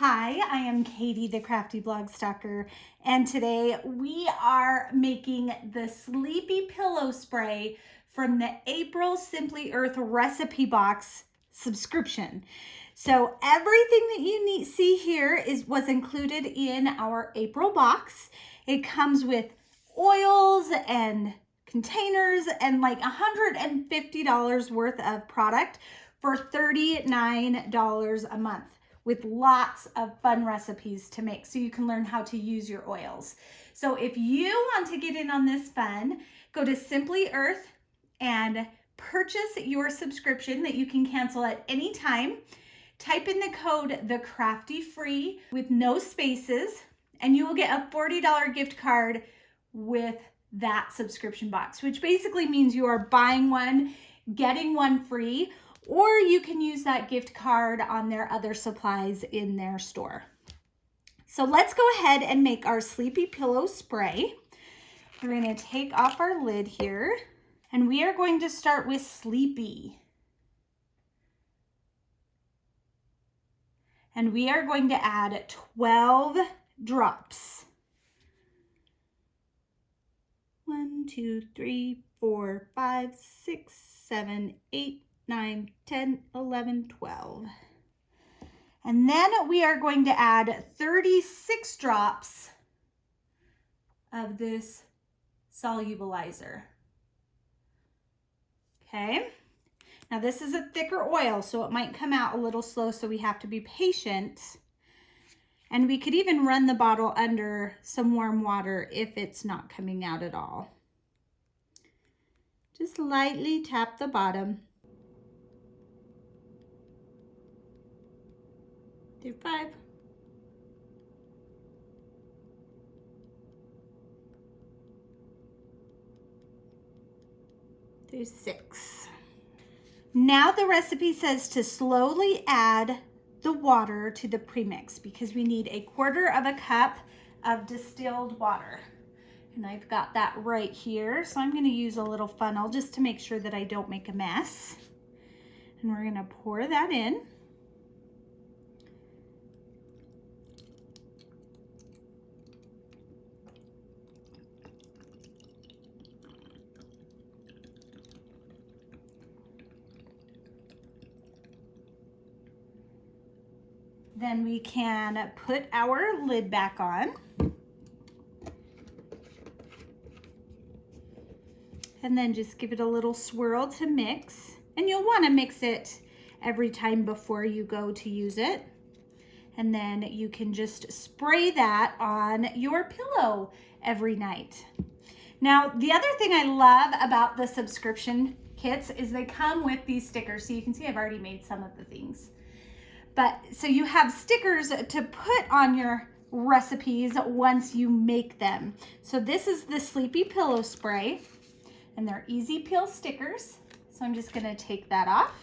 Hi, I am Katie, the Crafty Blog Stalker, and today we are making the Sleepy Pillow Spray from the April Simply Earth Recipe Box subscription. So everything that you see here was included in our April box. It comes with oils and containers and like $150 worth of product for $39 a month, with lots of fun recipes to make so you can learn how to use your oils. So if you want to get in on this fun, go to Simply Earth and purchase your subscription that you can cancel at any time. Type in the code THECRAFTYFREE with no spaces, and you will get a $40 gift card with that subscription box, which basically means you are buying one, getting one free, or you can use that gift card on their other supplies in their store. So let's go ahead and make our Sleepy Pillow Spray. We're going to take off our lid here, and we are going to start with Sleepy. And we are going to add 12 drops. 1, 2, 3, 4, 5, 6, 7, 8, 9, 10, 11, 12. And then we are going to add 36 drops of this solubilizer. Okay. Now this is a thicker oil, so it might come out a little slow, so we have to be patient. And we could even run the bottle under some warm water if it's not coming out at all. Just lightly tap the bottom. Through 5. Through 6. Now the recipe says to slowly add the water to the premix because we need 1/4 cup of distilled water. And I've got that right here. So I'm going to use a little funnel just to make sure that I don't make a mess. And we're going to pour that in. Then we can put our lid back on. And then just give it a little swirl to mix. And you'll want to mix it every time before you go to use it. And then you can just spray that on your pillow every night. Now, the other thing I love about the subscription kits is they come with these stickers. So you can see I've already made some of the things. But so you have stickers to put on your recipes once you make them. So this is the Sleepy Pillow Spray, and they're easy peel stickers. So I'm just gonna take that off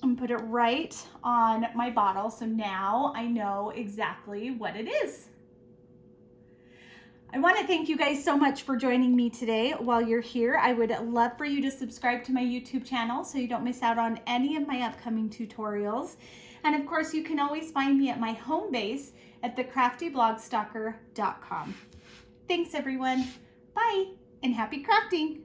and put it right on my bottle. So now I know exactly what it is. I want to thank you guys so much for joining me today. While you're here, I would love for you to subscribe to my YouTube channel so you don't miss out on any of my upcoming tutorials. And of course, you can always find me at my home base at thecraftyblogstalker.com. Thanks everyone. Bye and happy crafting.